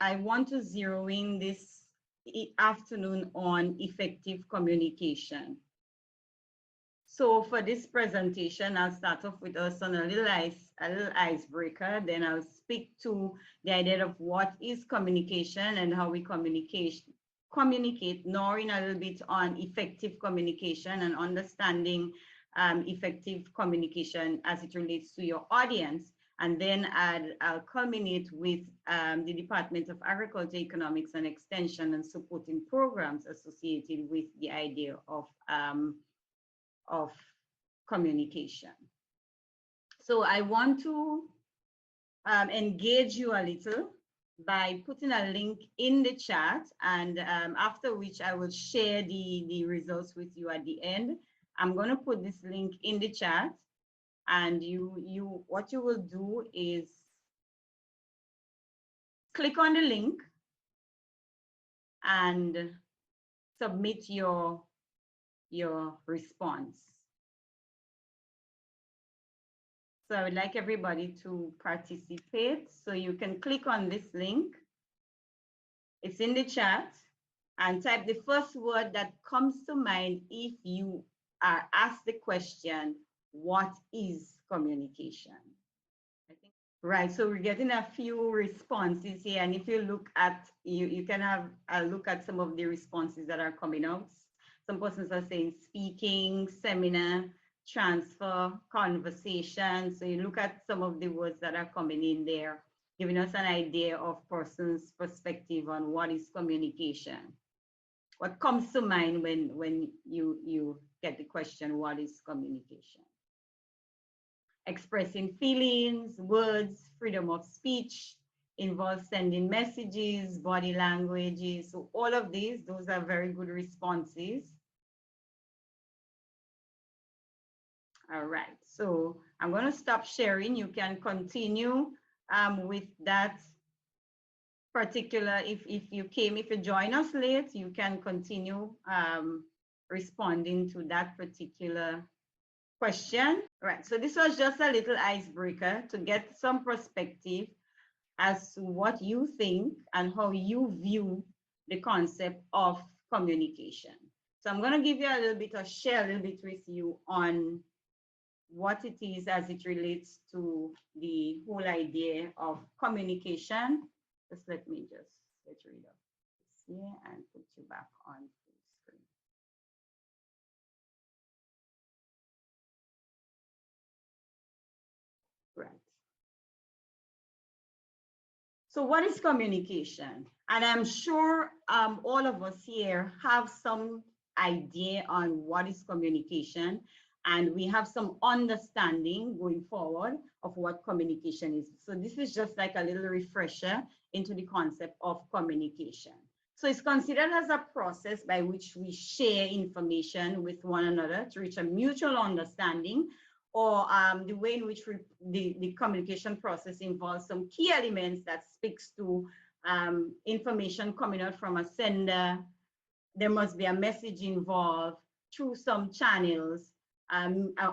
I want to zero in this afternoon on effective communication. So for this presentation, I'll start off with us on a little icebreaker. Then I'll speak to the idea of what is communication and how we communicate, knowing a little bit on effective communication and understanding effective communication as it relates to your audience. And then I'll culminate with the Department of Agriculture, Economics and Extension and supporting programs associated with the idea of communication. So I want to engage you a little by putting a link in the chat, and after which I will share the results with you at the end. I'm going to put this link in the chat, and what you will do is click on the link and submit your response. So I would like everybody to participate. So you can click on this link. It's in the chat, and type the first word that comes to mind if you are asked the question, what is communication? Right, so we're getting a few responses here, and if you look at, you can have a look at some of the responses that are coming out. Some persons are saying speaking, seminar, transfer, conversation. So you look at some of the words that are coming in there, giving us an idea of person's perspective on what is communication. What comes to mind when you get the question, what is communication? Expressing feelings, words, freedom of speech, involves sending messages, body languages. So all of these, those are very good responses. All right, so I'm going to stop sharing. You can continue with that particular, if you join us late, you can continue responding to that particular question. Right, so this was just a little icebreaker to get some perspective as to what you think and how you view the concept of communication. So I'm going to give you a little bit of share a little bit with you on what it is as it relates to the whole idea of communication. Just let me just get rid of this here and put you back on the screen. Right. So what is communication? And I'm sure all of us here have some idea on what is communication, and we have some understanding going forward of what communication is. So this is just like a little refresher into the concept of communication. So it's considered as a process by which we share information with one another to reach a mutual understanding, or the way in which the communication process involves some key elements that speaks to information coming out from a sender. There must be a message involved through some channels,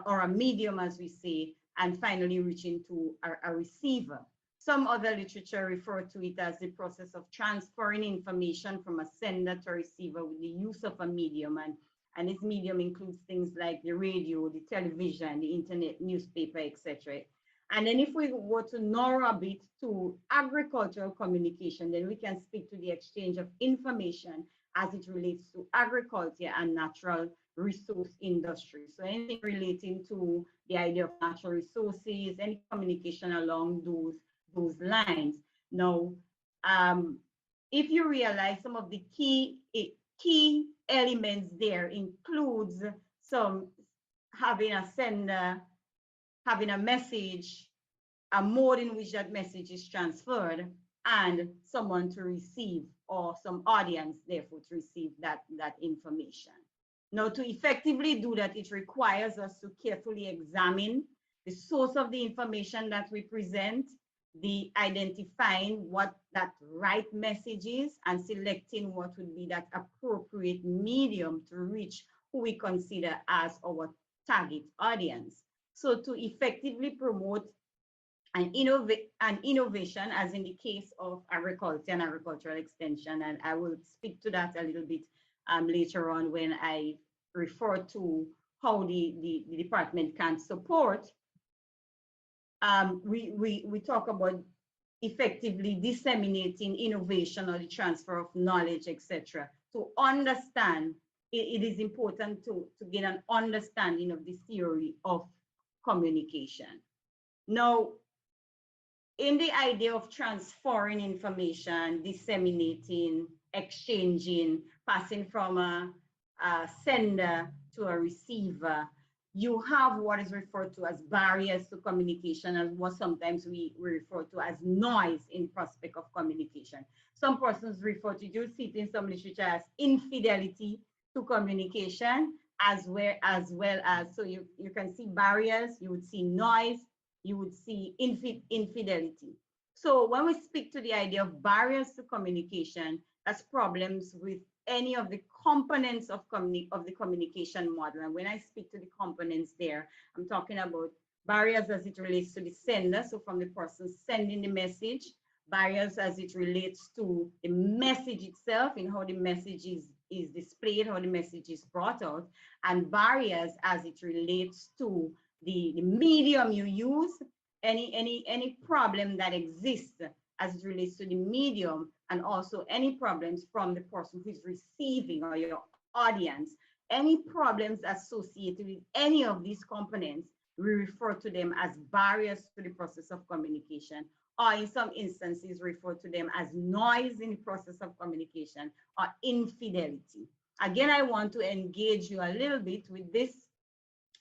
or a medium, as we say, and finally reaching to a receiver. Some other literature refer to it as the process of transferring information from a sender to a receiver with the use of a medium. And this medium includes things like the radio, the television, the internet, newspaper, etc. And then if we were to narrow a bit to agricultural communication, then we can speak to the exchange of information as it relates to agriculture and natural resource industry. So anything relating to the idea of natural resources, any communication along those lines. Now, if you realize some of the key elements there includes some having a sender, having a message, a mode in which that message is transferred, and someone to receive, or some audience therefore to receive that information. Now, to effectively do that, it requires us to carefully examine the source of the information that we present, the identifying what that right message is, and selecting what would be that appropriate medium to reach who we consider as our target audience. So to effectively promote and innovation, as in the case of agriculture and agricultural extension. And I will speak to that a little bit later on when I refer to how the department can support. We talk about effectively disseminating innovation or the transfer of knowledge, etc. To understand, it is important to get an understanding of the theory of communication. Now, in the idea of transferring information, disseminating, exchanging, passing from a sender to a receiver, you have what is referred to as barriers to communication, and what sometimes we refer to as noise in prospect of communication. Some persons refer to, you see it in some literature, as infidelity to communication, as well as, so you can see barriers, you would see noise, you would see infidelity. So when we speak to the idea of barriers to communication, that's problems with any of the components of the communication model. And when I speak to the components there, I'm talking about barriers as it relates to the sender, so from the person sending the message, barriers as it relates to the message itself and how the message is displayed, how the message is brought out, and barriers as it relates to the medium you use, any problem that exists as it relates to the medium, and also any problems from the person who is receiving or your audience, any problems associated with any of these components, we refer to them as barriers to the process of communication, or in some instances refer to them as noise in the process of communication or infidelity. Again, I want to engage you a little bit with this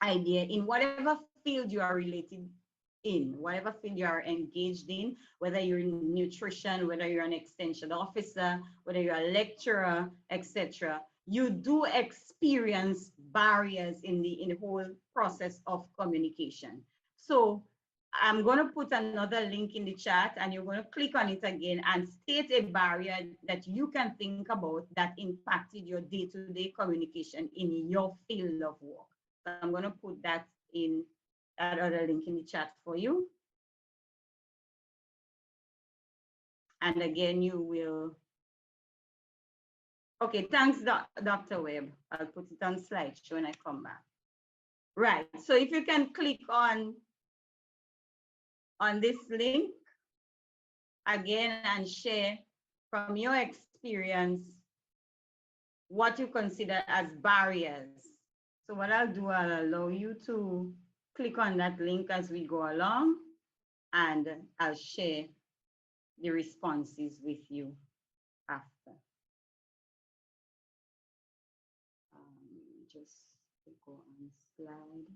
idea in whatever field you are related in, whatever field you are engaged in, whether you're in nutrition, whether you're an extension officer, whether you're a lecturer, etc. You do experience barriers in the whole process of communication. So I'm going to put another link in the chat, and you're going to click on it again and state a barrier that you can think about that impacted your day-to-day communication in your field of work. So I'm going to put that in that other link in the chat for you. And again, you will. Okay, thanks, Dr. Webb. I'll put it on slideshow when I come back. Right, so if you can click on this link again and share from your experience what you consider as barriers. So what I'll do, I'll allow you to click on that link as we go along, and I'll share the responses with you after. Just go on slide.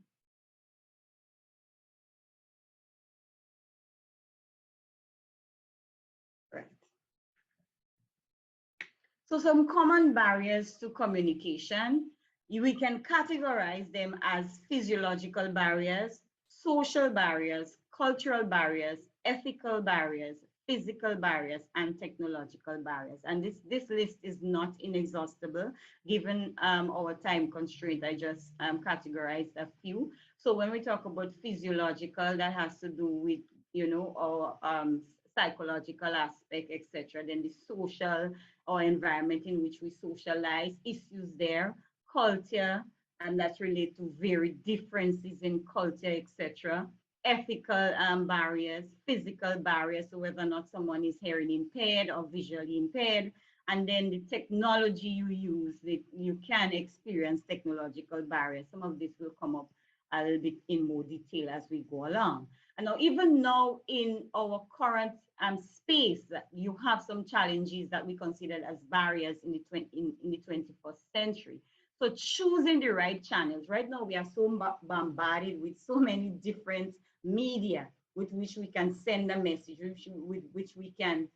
Right. So some common barriers to communication, we can categorize them as physiological barriers, social barriers, cultural barriers, ethical barriers, physical barriers, and technological barriers. And this list is not inexhaustible, given our time constraint. I just categorized a few. So when we talk about physiological, that has to do with, our psychological aspect, etc. Then the social or environment in which we socialize, issues there, culture, and that's related to very differences in culture, etc. Ethical barriers, physical barriers, so whether or not someone is hearing impaired or visually impaired, and then the technology you use, you can experience technological barriers. Some of this will come up a little bit in more detail as we go along. And now, even now in our current space, you have some challenges that we consider as barriers in the 21st century. So choosing the right channels. Right now, we are so bombarded with so many different media with which we can send a message, with which we can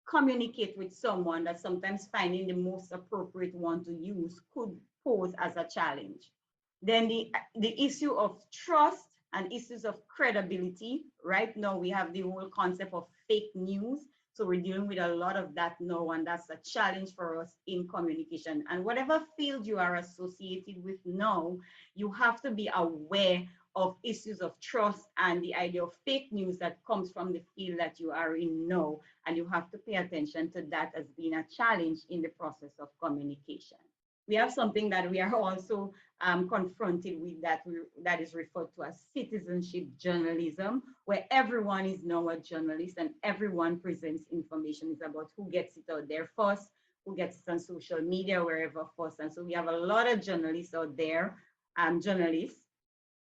communicate with someone, that sometimes finding the most appropriate one to use could pose as a challenge. Then the issue of trust and issues of credibility. Right now, we have the whole concept of fake news. So we're dealing with a lot of that now, and that's a challenge for us in communication. And whatever field you are associated with now, you have to be aware of issues of trust and the idea of fake news that comes from the field that you are in now. And you have to pay attention to that as being a challenge in the process of communication. We have something that we are also confronted with that is referred to as citizenship journalism, where everyone is now a journalist and everyone presents information. It's about who gets it out there first, who gets it on social media, wherever first. And so we have a lot of journalists out there, journalists.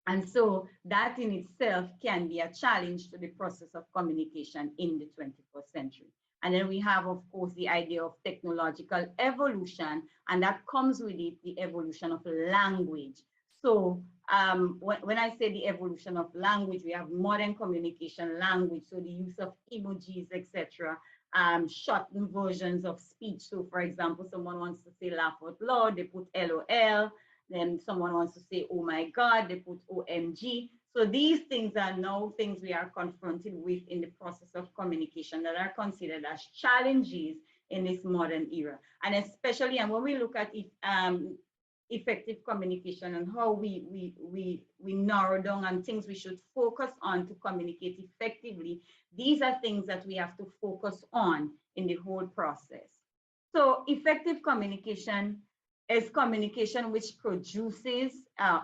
And so that in itself can be a challenge to the process of communication in the 21st century. And then we have, of course, the idea of technological evolution, and that comes with it the evolution of language. So when I say the evolution of language, we have modern communication language, so the use of emojis, etc., shortened versions of speech. So for example, someone wants to say laugh out loud, they put LOL. Then someone wants to say, oh my God, they put OMG. So these things are now things we are confronted with in the process of communication that are considered as challenges in this modern era. And especially, and when we look at it, effective communication and how we narrow down on things we should focus on to communicate effectively, these are things that we have to focus on in the whole process. So effective communication is communication which produces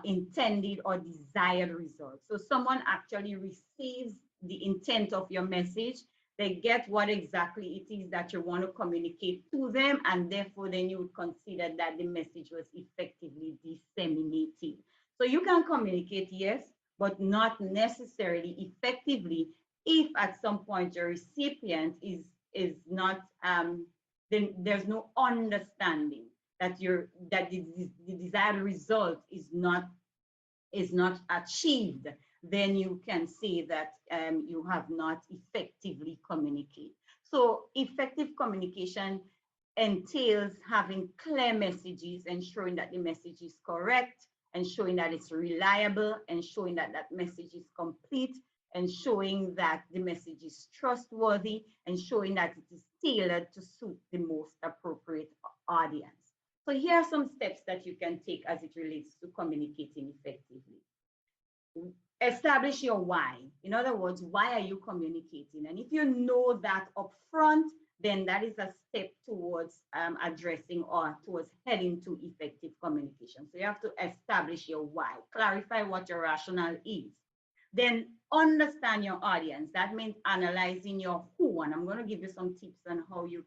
intended or desired results. So someone actually receives the intent of your message, they get what exactly it is that you want to communicate to them, and therefore then you would consider that the message was effectively disseminated. So you can communicate, yes, but not necessarily effectively if at some point your recipient is not, then there's no understanding that the desired result is not achieved, then you can say that you have not effectively communicated. So effective communication entails having clear messages, ensuring that the message is correct, ensuring that it's reliable, ensuring that that message is complete, ensuring that the message is trustworthy, ensuring that it is tailored to suit the most appropriate audience. So here are some steps that you can take as it relates to communicating effectively. Establish your why. In other words, why are you communicating? And if you know that upfront, then that is a step towards addressing or towards heading to effective communication. So you have to establish your why, clarify what your rationale is. Then understand your audience. That means analyzing your who. And I'm going to give you some tips on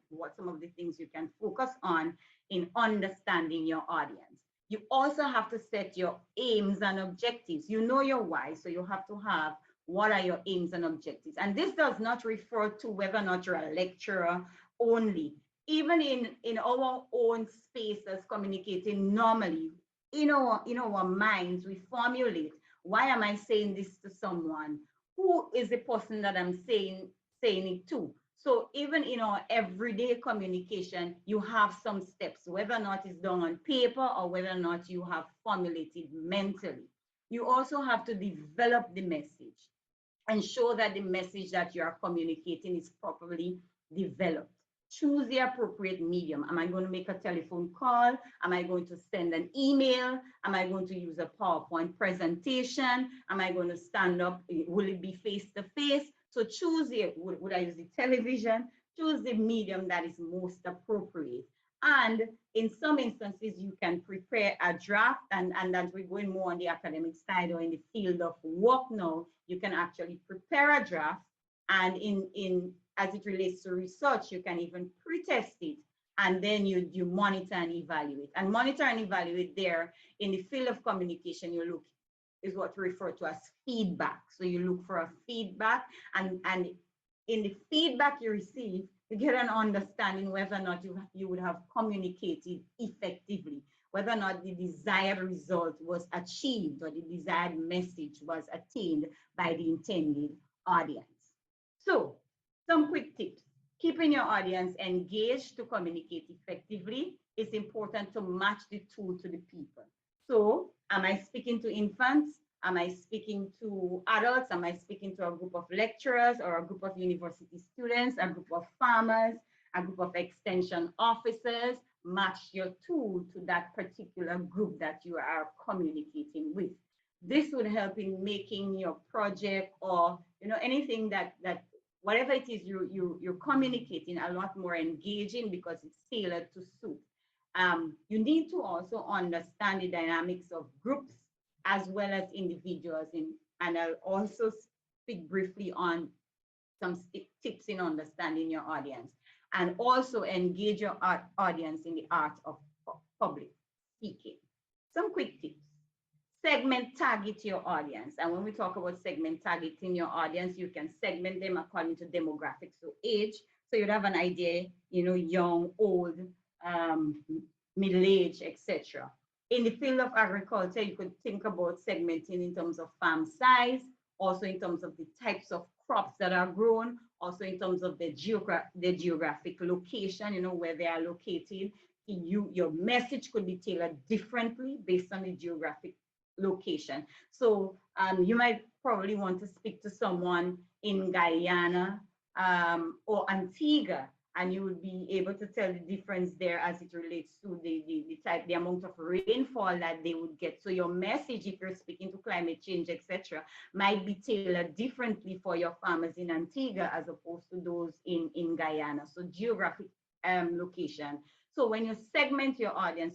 what some of the things you can focus on in understanding your audience. You also have to set your aims and objectives. You know your why, so you have to have what are your aims and objectives. And this does not refer to whether or not you're a lecturer only. Even in our own space as communicating normally, in our minds, we formulate, why am I saying this to someone? Who is the person that I'm saying it to? So even in our everyday communication, you have some steps, whether or not it's done on paper or whether or not you have formulated mentally. You also have to develop the message, ensure that the message that you are communicating is properly developed. Choose the appropriate medium. Am I going to make a telephone call? Am I going to send an email? Am I going to use a PowerPoint presentation? Am I going to stand up? Will it be face-to-face? So choose would I use the television? Choose the medium that is most appropriate. And in some instances, you can prepare a draft, and as we're going more on the academic side or in the field of work now, you can actually prepare a draft, and as it relates to research, you can even pre-test it, and then you monitor and evaluate. And monitor and evaluate there in the field of communication, you look is what we refer to as feedback. So you look for a feedback, and in the feedback you receive, you get an understanding whether or not you would have communicated effectively, whether or not the desired result was achieved or the desired message was attained by the intended audience. So some quick tips. Keeping your audience engaged to communicate effectively, it's important to match the tool to the people. So am I speaking to infants? Am I speaking to adults? Am I speaking to a group of lecturers or a group of university students, a group of farmers, a group of extension officers? Match your tool to that particular group that you are communicating with. This would help in making your project, or anything that whatever it is you're communicating, a lot more engaging, because it's tailored to suit. You need to also understand the dynamics of groups as well as individuals. And I'll also speak briefly on some tips in understanding your audience, and also engage your audience in the art of public speaking. Some quick tips. Segment, target your audience. And when we talk about segment targeting your audience, you can segment them according to demographics, so age. So you'd have an idea, young, old, middle-aged, etc. In the field of agriculture, you could think about segmenting in terms of farm size, also in terms of the types of crops that are grown, also in terms of the geographic location, where they are located. Your message could be tailored differently based on the geographic location. So you might probably want to speak to someone in Guyana or Antigua, and you would be able to tell the difference there as it relates to the amount of rainfall that they would get. So your message, if you're speaking to climate change, etc., might be tailored differently for your farmers in Antigua as opposed to those in Guyana. So geographic location. So when you segment your audience,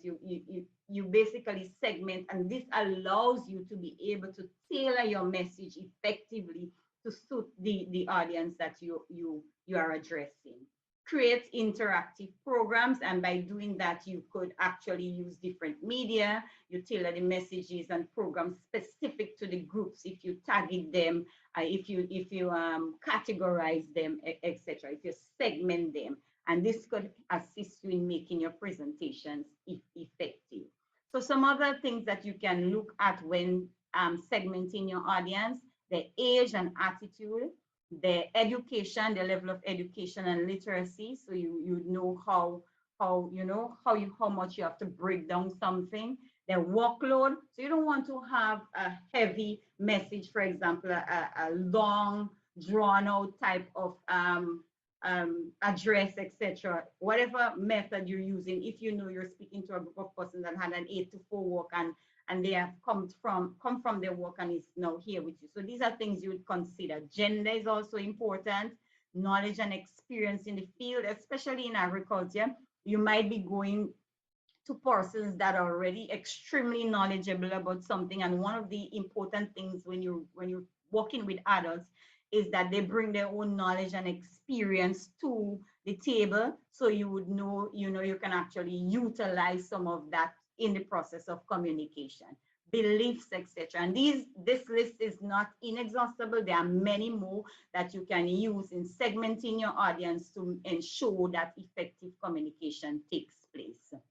you basically segment, and this allows you to be able to tailor your message effectively to suit the audience that you are addressing. Create interactive programs, and by doing that, you could actually use different media. You tailor the messages and programs specific to the groups if you target them, if you categorize them, etc. If you segment them, and this could assist you in making your presentations effective. So some other things that you can look at when segmenting your audience: the age and attitude, the education, the level of education and literacy. So you know how much you have to break down something. The workload. So you don't want to have a heavy message, for example, a long, drawn out type of address, etc. Whatever method you're using, if you know you're speaking to a group of persons that had an 8 to 4 work, and they have come from their work and is now here with you. So these are things you would consider. Gender is also important. Knowledge and experience in the field, especially in agriculture. You might be going to persons that are already extremely knowledgeable about something. And one of the important things when you're working with adults is that they bring their own knowledge and experience to the table. So you would know, you can actually utilize some of that in the process of communication, beliefs, etc. And this list is not inexhaustible. There are many more that you can use in segmenting your audience to ensure that effective communication takes place.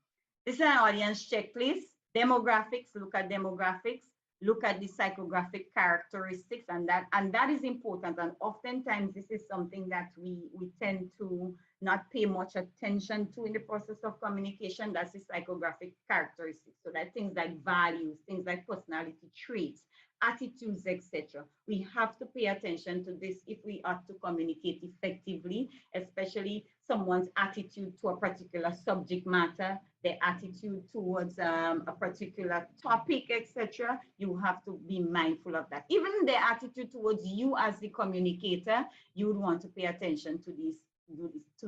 This is an audience checklist. Demographics, look at demographics. Look at the psychographic characteristics, and that is important. And oftentimes this is something that we tend to not pay much attention to in the process of communication. That's the psychographic characteristics. So that things like values, things like personality traits, attitudes, etc. We have to pay attention to this if we are to communicate effectively, especially someone's attitude to a particular subject matter, their attitude towards a particular topic, etc. You have to be mindful of that. Even their attitude towards you as the communicator, you would want to pay attention to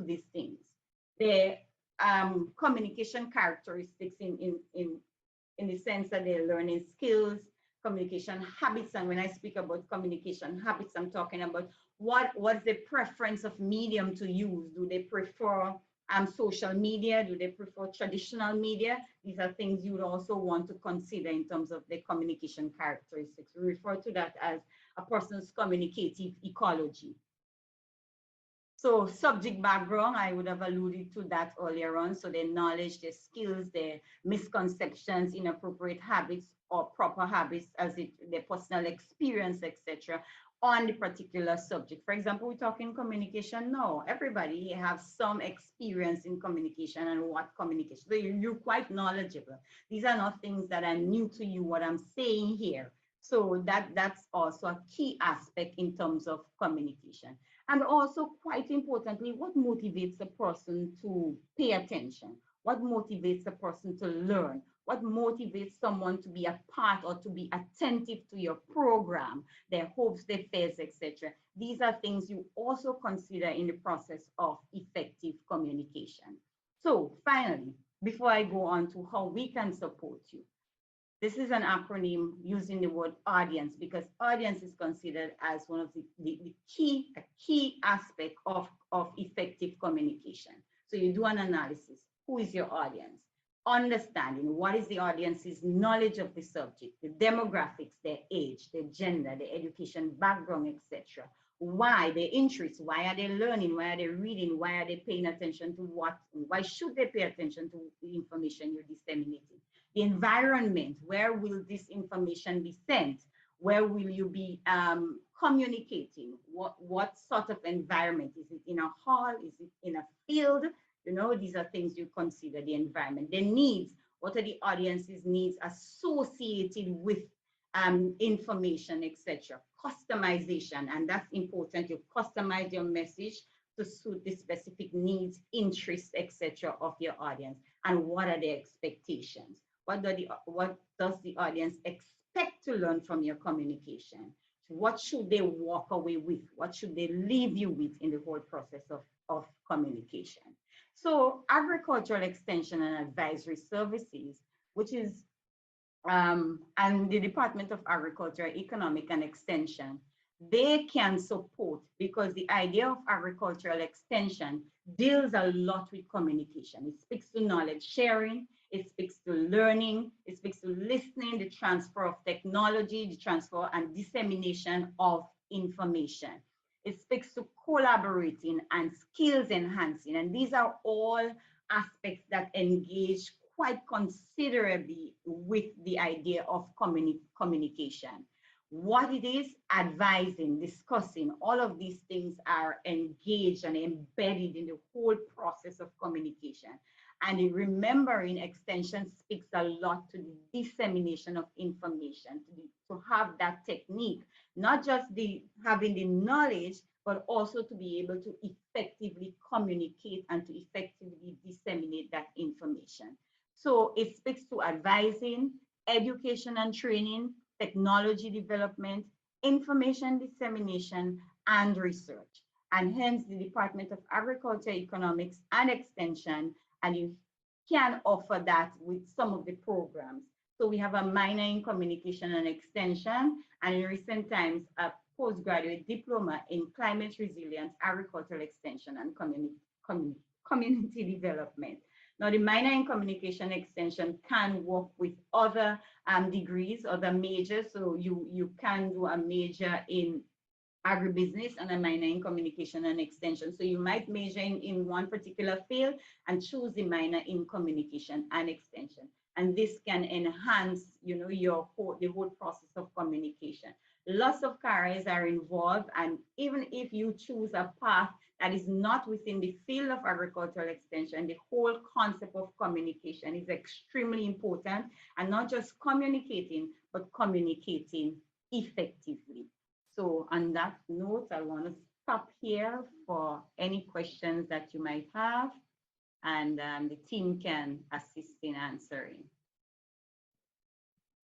these things. The communication characteristics in the sense that they're learning skills, communication habits. And when I speak about communication habits, I'm talking about what's the preference of medium to use. Do they prefer social media? Do they prefer traditional media? These are things you would also want to consider in terms of the communication characteristics. We refer to that as a person's communicative ecology. So subject background, I would have alluded to that earlier on. So their knowledge, their skills, their misconceptions, inappropriate habits or proper habits, their personal experience, etc. on the particular subject. For example, we're talking communication now. Everybody has some experience in communication and what communication. So you're quite knowledgeable. These are not things that are new to you, what I'm saying here. So that's also a key aspect in terms of communication. And also, quite importantly, what motivates a person to pay attention? What motivates a person to learn? What motivates someone to be a part or to be attentive to your program, their hopes, their fears, etc.? These are things you also consider in the process of effective communication. So finally, before I go on to how we can support you, this is an acronym using the word audience because audience is considered as one of the key aspect of effective communication. So you do an analysis. Who is your audience? Understanding what is the audience's knowledge of the subject, the demographics, their age, their gender, their education background, etc. Why their interests? Why are they learning? Why are they reading? Why are they paying attention to what? Why should they pay attention to the information you're disseminating? The environment, where will this information be sent? Where will you be communicating? What sort of environment? Is it in a hall? Is it in a field? You know, these are things you consider the environment. The needs, what are the audience's needs associated with information, etc. Customization, and that's important. You customize your message to suit the specific needs, interests, etc. of your audience. And what are their expectations? What does the audience expect to learn from your communication? What should they walk away with? What should they leave you with in the whole process of communication? So agricultural extension and advisory services, which is and the Department of Agriculture, Economic and Extension, they can support because the idea of agricultural extension deals a lot with communication. It speaks to knowledge sharing, it speaks to learning, it speaks to listening, the transfer of technology, the transfer and dissemination of information. It speaks to collaborating and skills enhancing. And these are all aspects that engage quite considerably with the idea of communication. What it is, advising, discussing, all of these things are engaged and embedded in the whole process of communication. And remembering extension speaks a lot to the dissemination of information, to have that technique, not just having the knowledge, but also to be able to effectively communicate and to effectively disseminate that information. So it speaks to advising, education and training, technology development, information dissemination, and research. And hence the Department of Agriculture, Economics, and Extension, and you can offer that with some of the programs. So we have a minor in communication and extension, and in recent times, a postgraduate diploma in climate resilience, agricultural extension, and community development. Now, the minor in communication extension can work with other degrees, other majors. So you can do a major in agribusiness and a minor in communication and extension. So you might major in one particular field and choose the minor in communication and extension. And this can enhance, you know, the whole process of communication. Lots of careers are involved, and even if you choose a path that is not within the field of agricultural extension, the whole concept of communication is extremely important, and not just communicating, but communicating effectively. So on that note, I want to stop here for any questions that you might have, and the team can assist in answering.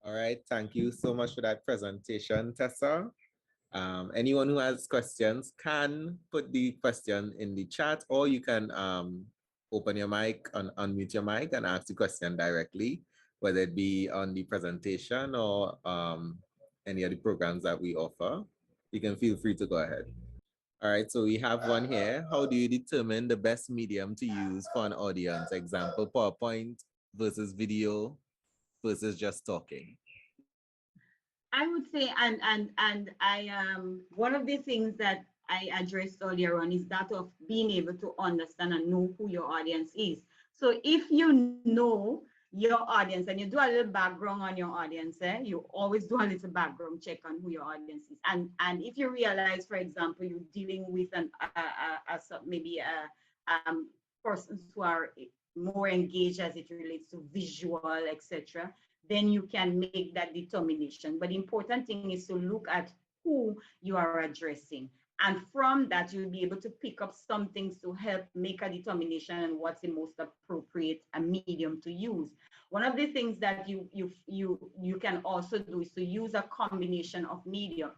All right, thank you so much for that presentation, Tessa. Anyone who has questions can put the question in the chat, or you can open your mic and unmute your mic and ask the question directly, whether it be on the presentation or any of the programs that we offer. You can feel free to go ahead. All right, so we have one here. How do you determine the best medium to use for an audience? Example, PowerPoint versus video versus just talking. I would say, and I one of the things that I addressed earlier on is that of being able to understand and know who your audience is. So if you know your audience and you do a little background on your audience, you always do a little background check on who your audience is. And if you realize, for example, you're dealing with maybe persons who are more engaged as it relates to visual, etc., then you can make that determination. But the important thing is to look at who you are addressing. And from that, you'll be able to pick up some things to help make a determination on what's the most appropriate medium to use. One of the things that you can also do is to use a combination of media.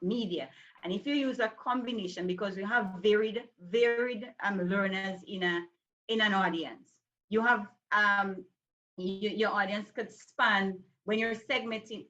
And if you use a combination, because we have varied learners in an audience, you have your audience could span, when you're segmenting,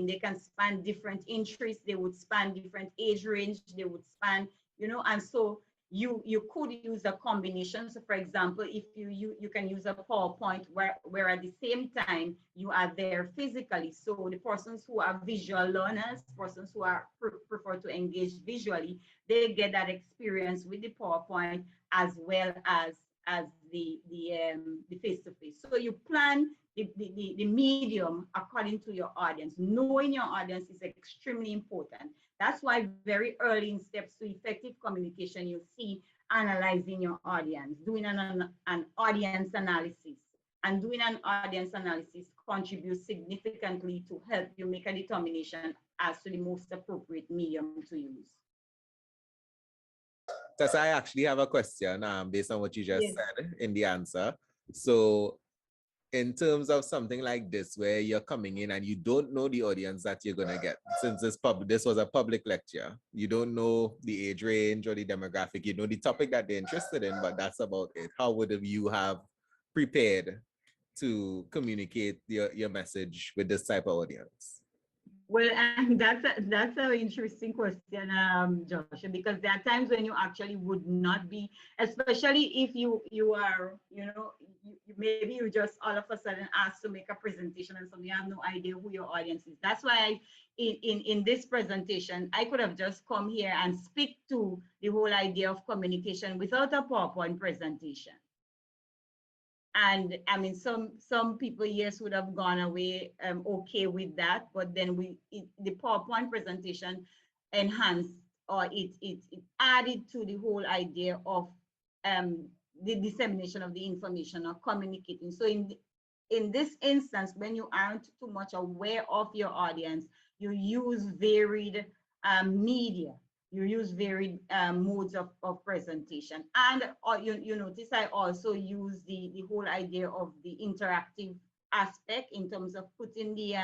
they can span different interests, they would span different age range, they would span, and so you could use a combination. So for example, if you can use a PowerPoint where at the same time you are there physically. So the persons who are visual learners, persons who are prefer to engage visually, they get that experience with the PowerPoint as well as the face-to-face. So you plan the medium according to your audience. Knowing your audience is extremely important. That's why very early in steps to effective communication, you see analyzing your audience, doing an audience analysis. And doing an audience analysis contributes significantly to help you make a determination as to the most appropriate medium to use. Tessa, I actually have a question based on what you just said in the answer. So in terms of something like this, where you're coming in and you don't know the audience that you're going to get, since this was a public lecture, you don't know the age range or the demographic, you know the topic that they're interested in, but that's about it. How would you have prepared to communicate your message with this type of audience? Well, and that's an interesting question, Joshua, because there are times when you actually would not be, especially if you are, maybe you just all of a sudden asked to make a presentation and so you have no idea who your audience is. That's why in this presentation, I could have just come here and speak to the whole idea of communication without a PowerPoint presentation. And I mean, some people, yes, would have gone away okay with that, but then the PowerPoint presentation enhanced, or it added to the whole idea of the dissemination of the information or communicating. So in this instance, when you aren't too much aware of your audience, you use varied media. You use varied modes of presentation. And you notice I also use the whole idea of the interactive aspect in terms of putting the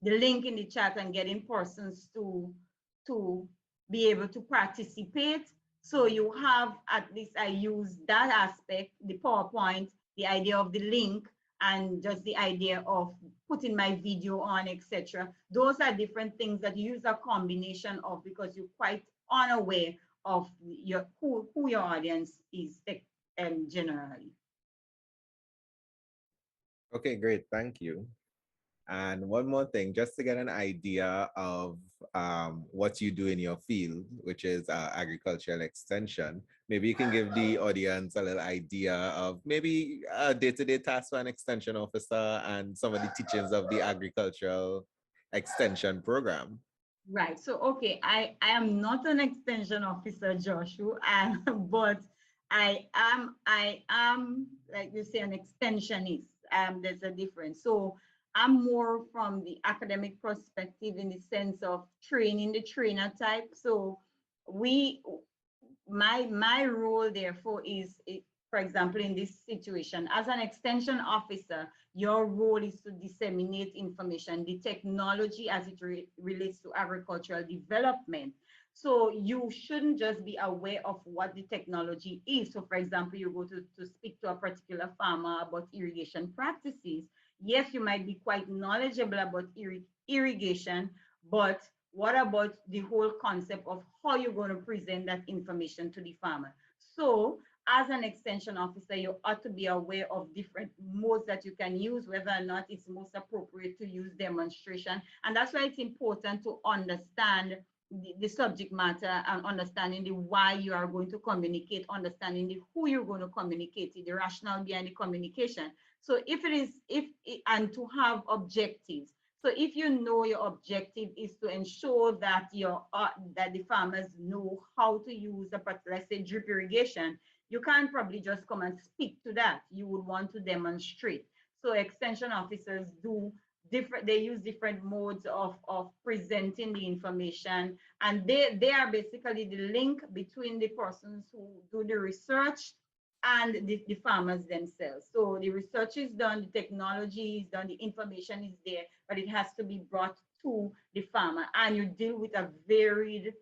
link in the chat and getting persons to be able to participate. So you have, at least I use that aspect, the PowerPoint, the idea of the link, and just the idea of putting my video on, etc. Those are different things that you use a combination of, because you're quite unaware of who your audience is generally. Okay, great. Thank you. And one more thing, just to get an idea of what you do in your field, which is agricultural extension, maybe you can give the audience a little idea of maybe a day-to-day task for an extension officer and some of the teachings of the agricultural extension program. Right. So, okay, I am not an extension officer, Joshua, but I am, like you say, an extensionist. There's a difference. So I'm more from the academic perspective in the sense of training the trainer type. So my role therefore is, for example, in this situation, as an extension officer, your role is to disseminate information, the technology as it relates to agricultural development. So you shouldn't just be aware of what the technology is. So for example, you go to speak to a particular farmer about irrigation practices. Yes, you might be quite knowledgeable about irrigation, but what about the whole concept of how you're going to present that information to the farmer? So as an extension officer, you ought to be aware of different modes that you can use, whether or not it's most appropriate to use demonstration. And that's why it's important to understand the subject matter and understanding the why you are going to communicate, understanding the who you're going to communicate, the rationale behind the communication. So and to have objectives. So if you know your objective is to ensure that that the farmers know how to use a particular, let's say, drip irrigation, you can't probably just come and speak to that. You would want to demonstrate. So extension officers do they use different modes of presenting the information, and they are basically the link between the persons who do the research and the farmers themselves. So the research is done, the technology is done, the information is there, but it has to be brought to the farmer. And you deal with a varied,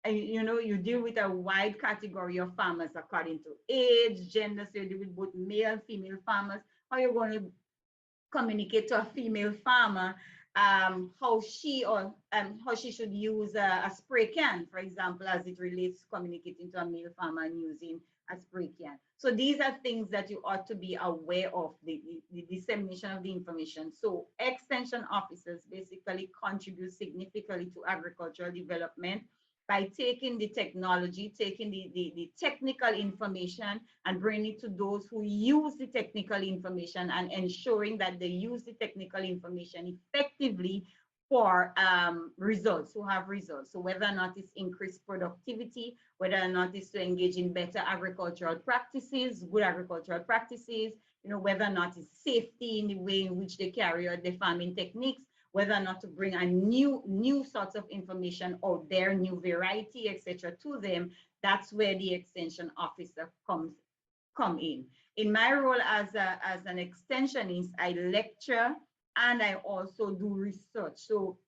you deal with a wide category of farmers according to age, gender. So you deal with both male, female farmers. How you're going to communicate to a female farmer how she should use a spray can, for example, as it relates to communicating to a male farmer and using a spray can. So these are things that you ought to be aware of, the dissemination of the information. So extension officers basically contribute significantly to agricultural development by taking the technology, taking the technical information and bringing it to those who use the technical information and ensuring that they use the technical information effectively for results, who have results. So whether or not it's increased productivity, whether or not it's to engage in better agricultural practices, good agricultural practices, whether or not it's safety in the way in which they carry out their farming techniques, whether or not to bring a new sorts of information out there, new variety, etc., to them. That's where the extension officer come in. In my role as an extensionist, I lecture and I also do research. So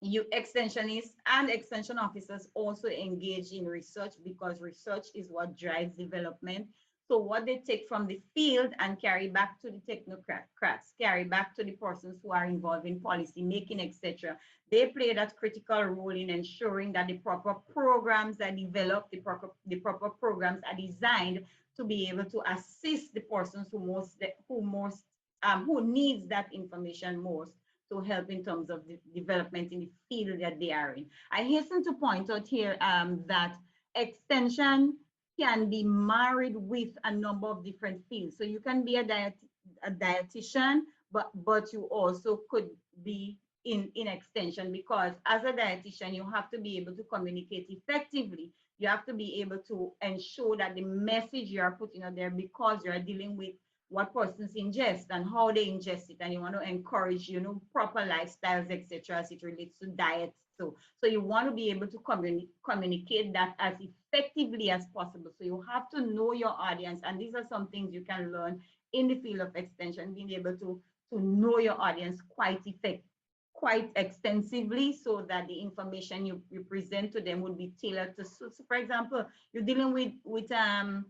you extensionists and extension officers also engage in research, because research is what drives development. So what they take from the field and carry back to the technocrats, carry back to the persons who are involved in policy making, etc. They play that critical role in ensuring that the proper programs are developed, the proper programs are designed to be able to assist the persons who needs that information most, to help in terms of the development in the field that they are in. I hasten to point out here that extension can be married with a number of different fields. So you can be a dietitian, but you also could be in extension, because as a dietitian, you have to be able to communicate effectively. You have to be able to ensure that the message you are putting out there, because you are dealing with what persons ingest and how they ingest it, and you want to encourage, proper lifestyles, etc., as it relates to diet. So you want to be able to communicate that as effectively as possible. So you have to know your audience, and these are some things you can learn in the field of extension, being able to know your audience quite extensively, so that the information you present to them would be tailored to. So for example, you're dealing with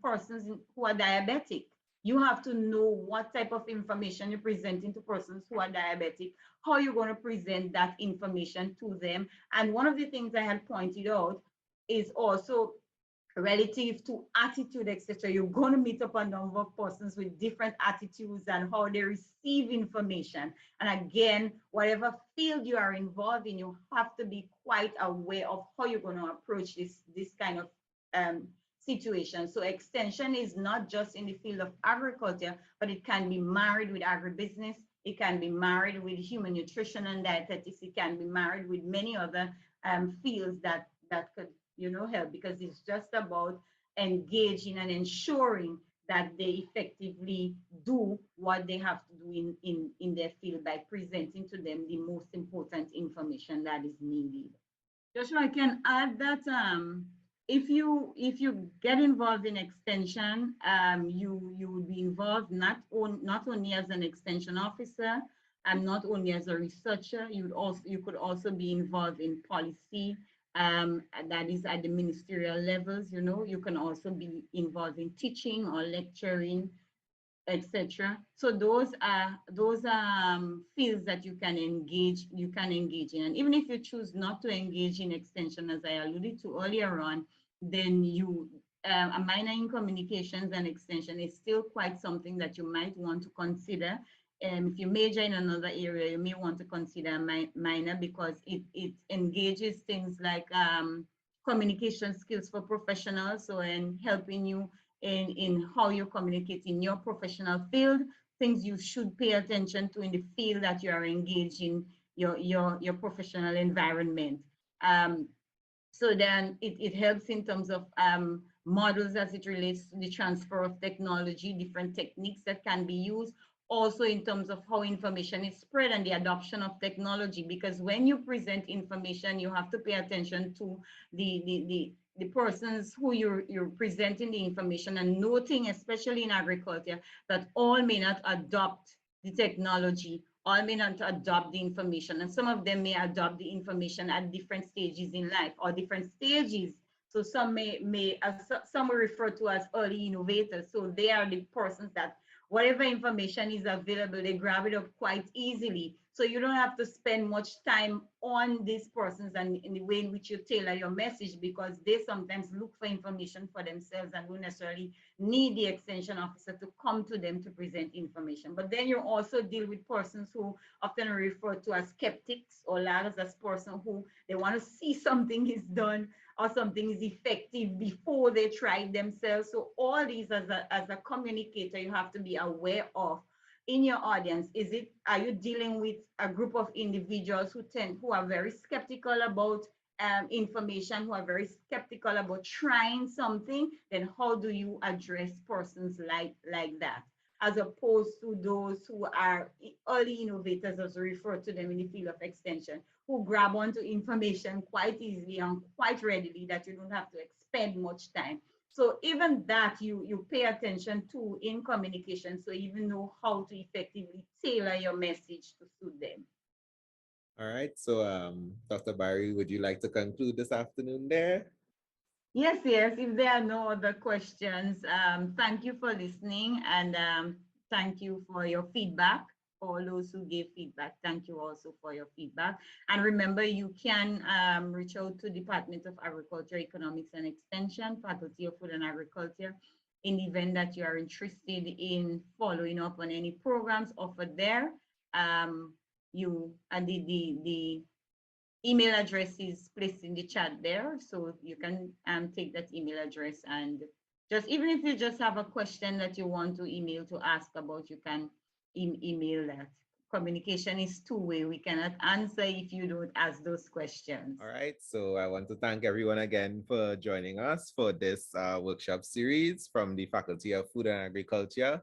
persons who are diabetic. You have to know what type of information you're presenting to persons who are diabetic, how you're going to present that information to them. And one of the things I had pointed out is also relative to attitude, etc. You're going to meet up a number of persons with different attitudes and how they receive information. And again, whatever field you are involved in, you have to be quite aware of how you're going to approach this kind of situation. So extension is not just in the field of agriculture, but it can be married with agribusiness. It can be married with human nutrition and dietetics. It can be married with many other fields that could help, because it's just about engaging and ensuring that they effectively do what they have to do in their field by presenting to them the most important information that is needed. Joshua, I can add that if you get involved in extension, you would be involved not only as an extension officer and not only as a researcher. You could also be involved in policy, that is at the ministerial levels. You can also be involved in teaching or lecturing, etc. So those are fields that you can engage in. And even if you choose not to engage in extension, as I alluded to earlier on, then a minor in communications and extension is still quite something that you might want to consider. If you major in another area, you may want to consider a minor, because it engages things like communication skills for professionals, so in helping you in how you communicate in your professional field, things you should pay attention to in the field that you are engaged in, your professional environment. So then it helps in terms of models as it relates to the transfer of technology, different techniques that can be used, also in terms of how information is spread and the adoption of technology, because when you present information, you have to pay attention to the persons who you're presenting the information, and noting, especially in agriculture, that all may not adopt the technology, all may not adopt the information, and some of them may adopt the information at different stages in life or different stages. So some some we refer to as early innovators. So they are the persons that whatever information is available, they grab it up quite easily. So you don't have to spend much time on these persons and in the way in which you tailor your message, because they sometimes look for information for themselves and don't necessarily need the extension officer to come to them to present information. But then you also deal with persons who often referred to as skeptics, or laggers, as person who they want to see something is done or something is effective before they try it themselves. So all these, as a communicator, you have to be aware of in your audience. Are you dealing with a group of individuals who are very skeptical about information, who are very skeptical about trying something? Then how do you address persons like that, as opposed to those who are early innovators, as we refer to them in the field of extension, who grab onto information quite easily and quite readily, that you don't have to expend much time. So even that you pay attention to in communication, so you even know how to effectively tailor your message to suit them. All right. So, Dr. Barry, would you like to conclude this afternoon there? Yes, yes. If there are no other questions, thank you for listening, and thank you for your feedback. For those who gave feedback, thank you also for your feedback. And remember, you can reach out to Department of Agriculture, Economics and Extension, Faculty of Food and Agriculture, in the event that you are interested in following up on any programs offered there. You and the email address is placed in the chat there, so you can take that email address, and just, even if you just have a question that you want to email to ask about, you can email that. Communication is two-way. We cannot answer if you don't ask those questions. All right. So I want to thank everyone again for joining us for this workshop series from the Faculty of Food and Agriculture.